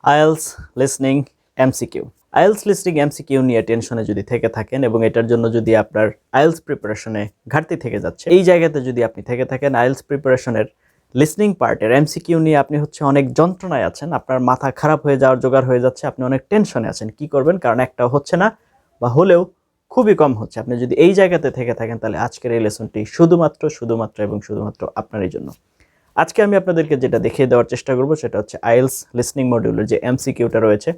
IELTS listening MCQ. IELTS listening MCQ নিয়ে টেনশনে যদি থেকে থাকেন এবং এটার জন্য যদি আপনার আইএলস প্রিপারেশনে ঘাটতি থেকে যাচ্ছে, এই জায়গাতে যদি আপনি থেকে থাকেন, আইএলস প্রিপারেশনের লিসনিং পার্টের এমসিকিউ নিয়ে আপনি অনেক যন্ত্রণায় আছেন, আপনার মাথা খারাপ হয়ে যাওয়ার জোগাড় হয়ে যাচ্ছে, আপনি অনেক টেনশনে আছেন কি করবেন, কারণ একটাও হচ্ছে না বা হলেও খুবই কম হচ্ছে। আপনি যদি এই জায়গাতে থেকে থাকেন তাহলে আজকের এই লেসনটি শুধুমাত্র আপনারই জন্য। আজকে আমি আপনাদেরকে যেটা দেখিয়ে দেওয়ার চেষ্টা করব সেটা হচ্ছে আইএলস লিসনিং মডিউলের যে এমসিকিউটা রয়েছে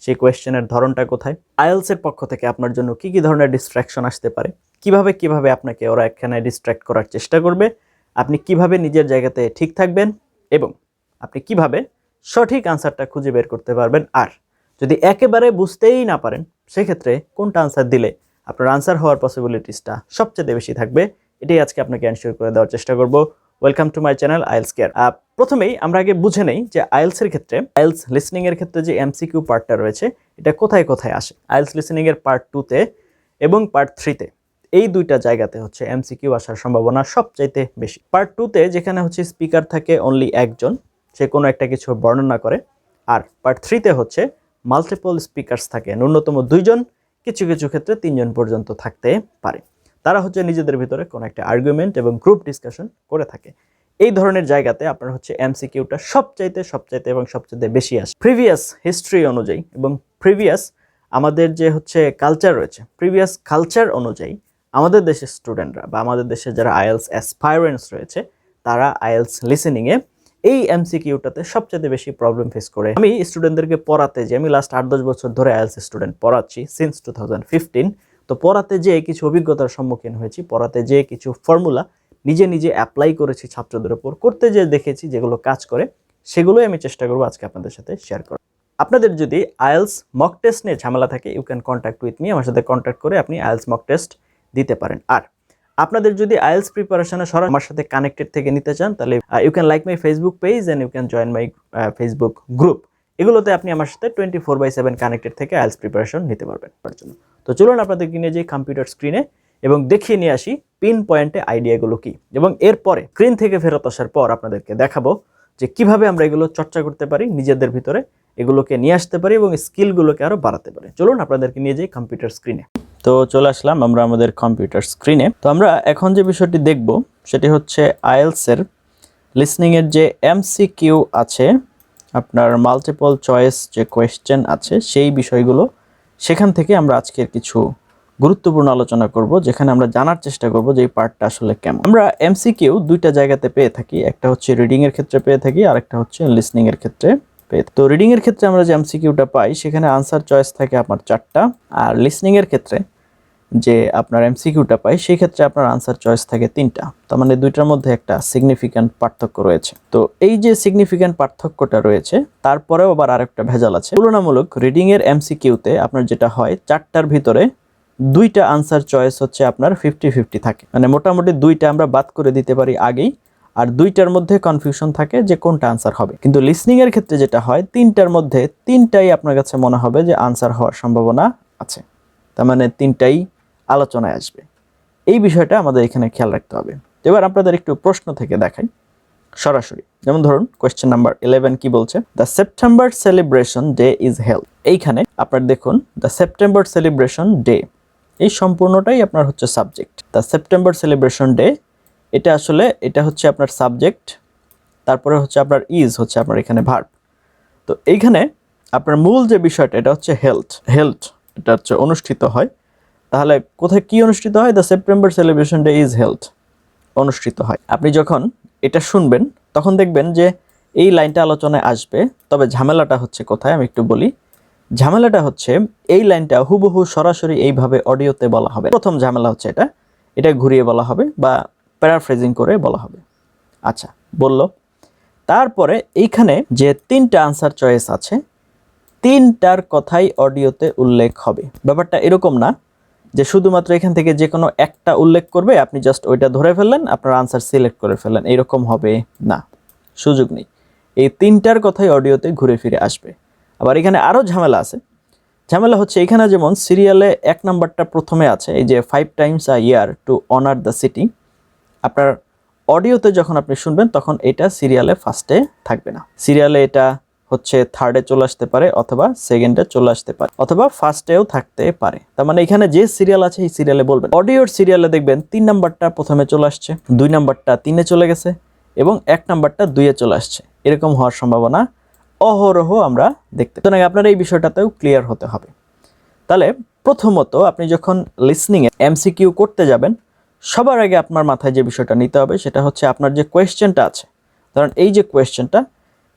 সেই কোয়েশ্চেনের ধরনটা কোথায়, আইএলস এর পক্ষ থেকে আপনার জন্য কি কি ধরনের ডিস্ট্রাকশন আসতে পারে, কিভাবে আপনাকে ওরা এখানে ডিস্ট্র্যাক্ট করার চেষ্টা করবে, আপনি কিভাবে নিজের জায়গাতে ঠিক থাকবেন এবং আপনি কিভাবে সঠিক আনসারটা খুঁজে বের করতে পারবেন। আর যদি একেবারে বুঝতেই না পারেন সেক্ষেত্রে কোনটা আনসার দিলে আপনার আনসার হওয়ার পসিবিলিটিসটা সবচেয়ে বেশি থাকবে, এটাই আজকে আপনাকে এনশিওর করে দেওয়ার চেষ্টা করব। Welcome to my channel IELTS care. প্রথমেই আমরা আগে বুঝে নেই যে আইএলস এর ক্ষেত্রে, আইএলস লিসনিং এর ক্ষেত্রে যে এমসিকিউ পার্টটা রয়েছে এটা কোথায় কোথায় আসে। আইএলস লিসনিং এর পার্ট 2-তে এবং পার্ট 3-তে এই দুইটা জায়গাতে এমসিকিউ আসার সম্ভাবনা সবচাইতে বেশি। পার্ট 2-তে যেখানে স্পিকার থাকে অনলি একজন, সে কোনো একটা কিছু বর্ণনা করে, আর পার্ট 3-তে মাল্টিপল স্পিকার্স থাকে, ন্যূনতম 2জন, কিছু কিছু ক্ষেত্রে 3জন পর্যন্ত থাকতে পারে। তারা নিজেদের ভিতরে কোনো একটা আর্গুমেন্ট এবং গ্রুপ ডিসকাশন করে থাকে। এই ধরনের জায়গাতে আপনার এমসিকিউটা সবচাইতে বেশি আসে। প্রিভিয়াস হিস্ট্রি অনুযায়ী এবং প্রিভিয়াস আমাদের যে কালচার রয়েছে, প্রিভিয়াস কালচার অনুযায়ী আমাদের দেশের স্টুডেন্টরা বা আমাদের দেশে যারা আইএলস অ্যাসপাইরেন্টস রয়েছে তারা আইএলস লিসেনিংয়ে এই এমসিকিউটাতে সবচেয়ে বেশি প্রবলেম ফেস করে। আমি স্টুডেন্টদেরকে পড়াতে যে আমি লাস্ট 8-10 বছর ধরে আইএলস স্টুডেন্ট পড়াচ্ছি সিন্স 2015, তো পড়াতে যে কিছু অভিজ্ঞতার সম্মুখীন হয়েছি, পড়াতে যে কিছু ফর্মুলা নিজে অ্যাপ্লাই করেছি ছাত্রদের উপর, করতে যে দেখেছি যেগুলো কাজ করে, সেগুলোই আমি চেষ্টা করবো আজকে আপনাদের সাথে শেয়ার করার। আপনাদের যদি আইএলস মক টেস্ট নিয়ে ঝামেলা থাকে, you can contact with me, আমার সাথে কন্ট্যাক্ট করে আপনি আইএলস মক টেস্ট দিতে পারেন। আর আপনাদের যদি আইএলস প্রিপারেশনে সরাসরি আমার সাথে কানেক্টেড থেকে নিতে চান তাহলে you can like my Facebook page and you can join my Facebook group. এগুলোতে আপনি আমার সাথে 24/7 কানেক্টেড থেকে আইএলস প্রিপারেশন নিতে পারবেন। তো চলুন আপনাদেরকে নিয়ে যাই কম্পিউটার স্ক্রিনে এবং দেখিয়ে নিয়ে আসি পিন পয়েন্টে আইডিয়াগুলো কি, এবং এরপরে স্ক্রিন থেকে ফেরত আসার পর আপনাদেরকে দেখাবো যে কিভাবে আমরা এগুলো চর্চা করতে পারি, নিজেদের ভিতরে এগুলোকে নিয়ে আসতে পারি এবং স্কিলগুলোকে আরো বাড়াতে পারি। চলুন আপনাদেরকে নিয়ে যাই কম্পিউটার স্ক্রিনে। তো চলে আসলাম আমরা আমাদের কম্পিউটার স্ক্রিনে। তো আমরা এখন যে বিষয়টি দেখব সেটি আইএলস এর লিসনিং এর যে এমসিকিউ আছে, আপনার মাল্টিপল চয়েস যে কোয়েশ্চেন আছে সেই বিষয়গুলো, সেখান থেকে আমরা আজকের কিছু গুরুত্বপূর্ণ আলোচনা করব, যেখানে আমরা জানার চেষ্টা করব যে এই পার্টটা আসলে কেমন। আমরা এমসিকিউ দুইটা জায়গাতে পেয়ে থাকি, একটা রিডিং এর ক্ষেত্রে পেয়ে থাকি আর একটা লিসনিং এর ক্ষেত্রে পেয়ে। তো রিডিং এর ক্ষেত্রে আমরা যে এমসিকিউটা পাই সেখানে আনসার চয়েস থাকে আপনার 4টা, আর লিসনিং এর ক্ষেত্রে যে আপনার এমসিকিউটা পাই সেই ক্ষেত্রে আপনার আনসার চয়েস থাকে 3টা। তার মানে দুইটার মধ্যে একটা সিগনিফিক্যান্ট পার্থক্য রয়েছে। তো এই যে সিগনিফিক্যান্ট পার্থক্যটা রয়েছে তারপরেও আবার আরেকটা ভেজাল আছে। তুলনামূলক রিডিং এর এমসিকিউতে আপনার যেটা হয় 4টার ভিতরে 2টা আনসার চয়েস আপনার 50-50 থাকে, মানে মোটামুটি 2টা আমরা বাদ করে দিতে পারি আগেই, আর 2টার মধ্যে কনফিউশন থাকে যে কোনটা আনসার হবে। কিন্তু লিসনিং এর ক্ষেত্রে যেটা হয় 3টার মধ্যে 3টাই আপনার কাছে মনে হবে যে আনসার হওয়ার সম্ভাবনা আছে, তার মানে 3টাই আলোচনায় আসবে। এই বিষয়টা আমাদের এখানে খেয়াল রাখতে হবে। এবার আপনাদের একটু প্রশ্ন থেকে দেখাই সরাসরি। যেমন ধরুন কোয়েশ্চেন নাম্বার 11 কি বলছে, the September celebration day is held. এইখানে আপনার দেখুন দ্য সেপ্টেম্বর সেলিব্রেশন ডে, এই সম্পূর্ণটাই আপনার subject. The September celebration day এটা আপনার সাবজেক্ট, তারপরে আপনার ইজ আপনার এখানে ভার্ব। তো এইখানে আপনার মূল যে বিষয়টা এটা হেল্ড, এটা অনুষ্ঠিত হয়। তাহলে কোথায় কি অনুষ্ঠিত হয়? The September celebration day is held অনুষ্ঠিত হয়। আপনি যখন এটা শুনবেন তখন দেখবেন যে এই লাইনটা আলোচনায় আসবে, তবে ঝামেলাটা কোথায় আমি একটু বলি। ঝামেলাটা এই লাইনটা হুবহু সরাসরি এইভাবে অডিওতে বলা হবে। প্রথম ঝামেলা এটা ঘুরিয়ে বলা হবে বা প্যারাফ্রেজিং করে বলা হবে। আচ্ছা, বললো তারপরে এইখানে যে 3টা আনসার চয়েস আছে 3টার কথাই অডিওতে উল্লেখ হবে। ব্যাপারটা এরকম না যে শুধুমাত্র এখান থেকে যে কোনো একটা উল্লেখ করবে, আপনি জাস্ট ওইটা ধরে ফেললেন, আপনার আনসার সিলেক্ট করে ফেললেন, এরকম হবে না, সুযোগ নেই। এই 3টার কথাই অডিওতে ঘুরে ফিরে আসবে। আবার এখানে আরও ঝামেলা আছে। ঝামেলা এখানে যেমন সিরিয়ালে 1 নাম্বারটা প্রথমে আছে, এই যে 5 times a year to honor the city, আপনার অডিওতে যখন আপনি শুনবেন তখন এটা সিরিয়ালে ফার্স্টে থাকবে না। সিরিয়ালে এটা হচ্ছে থার্ডে চলে আসতে পারে, অথবা সেকেন্ডে চলে আসতে পারে, অথবা ফার্স্টেও থাকতে পারে। তার মানে এখানে যে সিরিয়াল আছে এই সিরিয়ালে বলবেন। অডিওর সিরিয়ালে দেখবেন 3 নাম্বারটা প্রথমে চলে আসছে, 2 নাম্বারটা 3-এ চলে গেছে এবং 1 নাম্বারটা 2-এ চলে আসছে। এরকম হওয়ার সম্ভাবনা অহরহ আমরা দেখতে পাই। সুতরাং আপনার এই বিষয়টাতেও ক্লিয়ার হতে হবে। তাহলে প্রথমত আপনি যখন লিসনিংয়ে এমসিকিউ করতে যাবেন, সবার আগে আপনার মাথায় যে বিষয়টা নিতে হবে সেটা হচ্ছে আপনার যে কোয়েশ্চেনটা আছে, কারণ এই যে কোয়েশ্চেনটা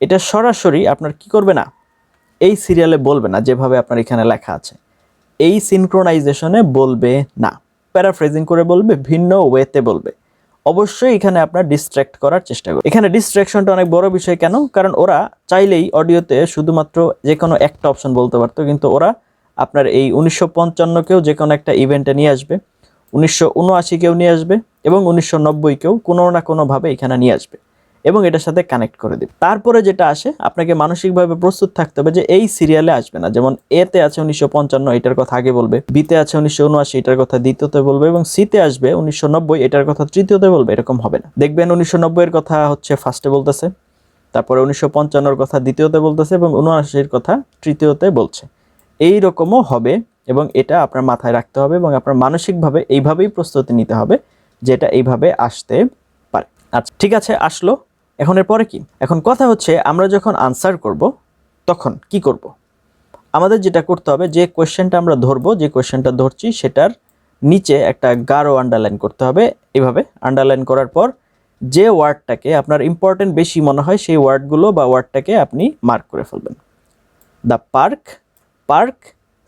এটা সরাসরি আপনার কি করবে না, এই সিরিয়ালে বলবে না যেভাবে আপনার এখানে লেখা আছে, এই সিনক্রোনাইজেশনে বলবে না, প্যারাফ্রেজিং করে বলবে, ভিন্ন ওয়েতে বলবে। অবশ্যই এখানে আপনার ডিস্ট্র্যাক্ট করার চেষ্টা করবে। এখানে ডিস্ট্র্যাকশনটা অনেক বড় বিষয়। কেন? কারণ ওরা চাইলেই অডিওতে শুধুমাত্র যে কোনো একটা অপশন বলতে পারতো, কিন্তু ওরা আপনার এই 1955কেও যে কোনো একটা ইভেন্টে নিয়ে আসবে, 1979কেও নিয়ে আসবে এবং 1990কেও কোনো না কোনোভাবে এখানে নিয়ে আসবে এবং এটার সাথে কানেক্ট করে দেবে। তারপরে যেটা আসে, আপনাকে মানসিকভাবে প্রস্তুত থাকতে হবে যে এই সিরিয়ালে আসবে না। যেমন এতে আছে 1955, এটার কথা আগে বলবে, বিতে আছে 1979, এটার কথা দ্বিতীয়তে বলবে, এবং সিতে আসবে 1990, এটার কথা তৃতীয়তে বলবে। এরকম হবে না। দেখবেন 1990-এর কথা হচ্ছে ফার্স্টে বলতেছে, তারপরে 1955-এর কথা দ্বিতীয়তে বলতেছে এবং 79-এর কথা তৃতীয়তে বলছে। এই রকমও হবে এবং এটা আপনার মাথায় রাখতে হবে এবং আপনার মানসিকভাবে এইভাবেই প্রস্তুতি নিতে হবে যে এটা এইভাবে আসতে পারে। আচ্ছা, ঠিক আছে, আসলো। এখন এরপরে কি? এখন কথা হচ্ছে আমরা যখন আনসার করব তখন কি করব? আমাদের যেটা করতে হবে, যে কোয়েশ্চেনটা আমরা ধরবো, যে কোয়েশ্চেনটা ধরছি সেটার নিচে একটা গাঢ় আন্ডারলাইন করতে হবে। এইভাবে আন্ডারলাইন করার পর যে ওয়ার্ডটাকে আপনার ইম্পর্টেন্ট বেশি মনে হয় সেই ওয়ার্ডগুলো বা ওয়ার্ডটাকে আপনি মার্ক করে ফেলবেন। The park, park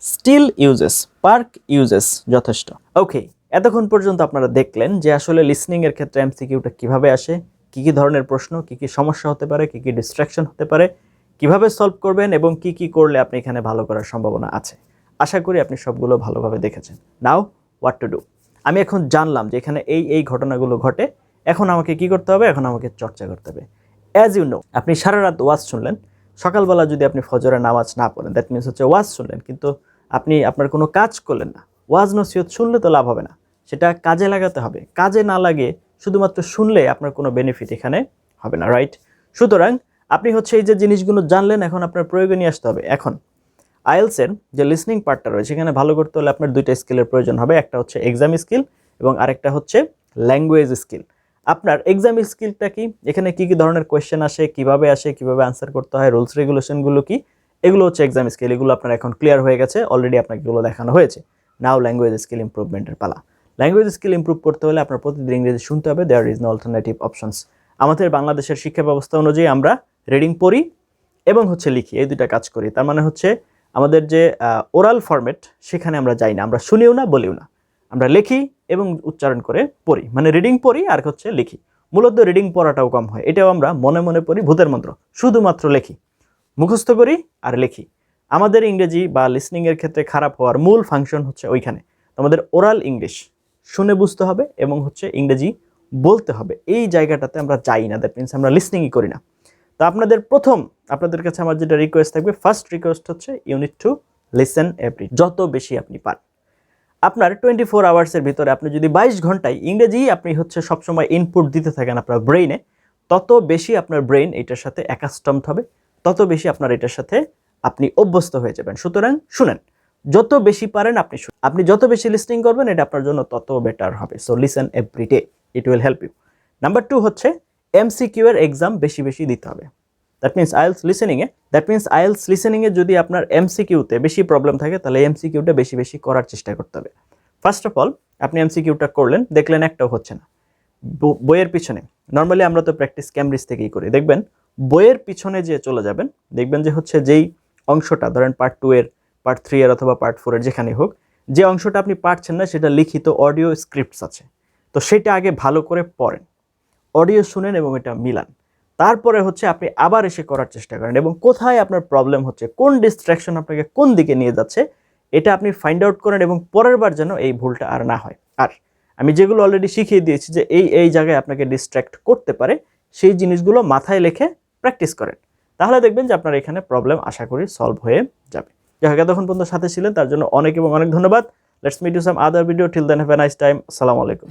still uses, park uses, যথেষ্ট। ওকে, এতক্ষণ পর্যন্ত আপনারা দেখলেন যে আসলে লিসনিংয়ের ক্ষেত্রে এমসিকিউটা কিভাবে আসে, কি কি ধরনের প্রশ্ন, কি কি সমস্যা হতে পারে, কি কি ডিস্ট্রাকশন হতে পারে, কিভাবে সলভ করবেন এবং কি কি করলে আপনি এখানে ভালো করার সম্ভাবনা আছে। আশা করি আপনি সবগুলো ভালোভাবে দেখেছেন। Now what to do. আমি এখন জানলাম যে এখানে এই ঘটনাগুলো ঘটে। এখন আমাকে কি করতে হবে? এখন আমাকে চর্চা করতে হবে। অ্যাজ ইউ নো, আপনি সারা রাত ওয়াজ শুনলেন, সকালবেলা যদি আপনি ফজরের নামাজ না পড়েন, দ্যাট মিনস হচ্ছে ওয়াজ শুনলেন কিন্তু আপনি আপনার কোনো কাজ করলেন না। ওয়াজ নসিহত শুনলে তো লাভ হবে না, সেটা কাজে লাগাতে হবে। কাজে না লাগে শুধুমাত্র শুনলে আপনার কোনো বেনিফিট এখানে হবে না, রাইট? সুতরাং আপনি হচ্ছে এই যে জিনিসগুলো জানলেন, এখন আপনার প্রয়োগে নিয়ে আসতে হবে। এখন আইএলসের যে লিসনিং পার্টটা রয়েছে, এখানে ভালো করতে হলে আপনার দুইটা স্কিলের প্রয়োজন হবে। একটা হচ্ছে এক্সাম স্কিল এবং আরেকটা হচ্ছে ল্যাঙ্গুয়েজ স্কিল। আপনার এক্সাম স্কিলটা কি? এখানে কি কি ধরনের কোয়েশ্চেন আসে, কিভাবে আসে, কিভাবে আনসার করতে হয়, রুলস রেগুলেশনগুলো কি, এগুলো হচ্ছে এক্সাম স্কিল। এগুলো আপনার এখন ক্লিয়ার হয়ে গেছে, অলরেডি আপনাকে এগুলো দেখানো হয়েছে। নাও ল্যাঙ্গুয়েজ স্কিল ইমপ্রুভমেন্টের পালা। ল্যাঙ্গুয়েজ স্কিল ইমপ্রুভ করতে হলে আপনার প্রতিদিন ইংরেজি শুনতে হবে। There is no alternative options. আমাদের বাংলাদেশের শিক্ষা ব্যবস্থা অনুযায়ী আমরা রিডিং পড়ি এবং হচ্ছে লিখি, এই দুইটা কাজ করি। তার মানে হচ্ছে আমাদের যে ওরাল ফরম্যাট, সেখানে আমরা যাই না, আমরা শুনিও না, বলিও না, আমরা লিখি এবং উচ্চারণ করে পড়ি। মানে রিডিং পড়ি আর হচ্ছে লিখি। মূলত রিডিং পড়াটাও কম হয়, এটাও আমরা মনে মনে পড়ি, ভূতের মন্ত্র, শুধুমাত্র লেখি, মুখস্থ করি আর লেখি। আমাদের ইংরেজি বা লিসনিংয়ের ক্ষেত্রে খারাপ হওয়ার মূল ফাংশন হচ্ছে ওইখানে। আমাদের ওরাল ইংলিশ শুনে বুঝতে হবে এবং হচ্ছে ইংরেজি বলতে হবে, এই জায়গাটাতে আমরা যাই না। দ্যাট মিনস আমরা লিসনিংই করি না। তো আপনাদের কাছে আমার যেটা রিকোয়েস্ট থাকবে, ফার্স্ট রিকোয়েস্ট হচ্ছে you need to listen every, যত বেশি আপনি পান। আপনার 24 আওয়ার্সের ভিতরে আপনি যদি 22 ঘন্টায় ইংরেজি আপনি হচ্ছে সবসময় ইনপুট দিতে থাকেন আপনার ব্রেইনে, তত বেশি আপনার ব্রেইন এটার সাথে অ্যাকাস্টমড হবে, তত বেশি আপনার এটার সাথে আপনি অভ্যস্ত হয়ে যাবেন। সুতরাং শুনেন, যত বেশি পারেন আপনি যত বেশি লিসনিং করবেন, এটা আপনার জন্য তত বেটার হবে। So listen every day, it will help you. Number 2 হচ্ছে এমসিকিউ এর এক্সাম বেশি বেশি দিতে হবে। দ্যাট মিনস আইএলস লিসেনিংয়ে যদি আপনার এমসিকিউতে বেশি প্রবলেম থাকে, তাহলে এমসিকিউটা বেশি বেশি করার চেষ্টা করতে হবে। ফার্স্ট অফ অল, আপনি এমসিকিউটা করলেন, দেখলেন একটাও হচ্ছে না, বইয়ের পিছনে, নর্মালি আমরা তো প্র্যাকটিস ক্যামব্রিজ থেকেই করি, দেখবেন বইয়ের পিছনে যে চলে যাবেন, দেখবেন যে হচ্ছে যেই অংশটা, ধরেন পার্ট 2 এর, পার্ট 3 এর অথবা পার্ট 4 এর, যেখানেই হোক, যে অংশটা আপনি পারছেন না সেটা লিখিত অডিও স্ক্রিপ্টস আছে, তো সেটা আগে ভালো করে পড়েন, অডিও শুনেন এবং এটা মিলান। তারপরে হচ্ছে আপনি আবার এসে করার চেষ্টা করেন এবং কোথায় আপনার প্রবলেম হচ্ছে, কোন ডিস্ট্রাকশন আপনাকে কোন দিকে নিয়ে যাচ্ছে, এটা আপনি ফাইন্ড আউট করেন এবং পরের বার যেন এই ভুলটা আর না হয়। আর আমি যেগুলো অলরেডি শিখিয়ে দিয়েছি যে এই জায়গায় আপনাকে ডিস্ট্র্যাক্ট করতে পারে, সেই জিনিসগুলো মাথায় লিখে প্র্যাকটিস করেন, তাহলে দেখবেন যে আপনার এখানে প্রবলেম আশা করি সলভ হয়ে যাবে। যাই হোক, এতক্ষণ পর্যন্ত সাথে ছিলেন তার জন্য অনেক এবং অনেক ধন্যবাদ। Let's meet you some other video. Till then have a nice time. আসসালামু আলাইকুম।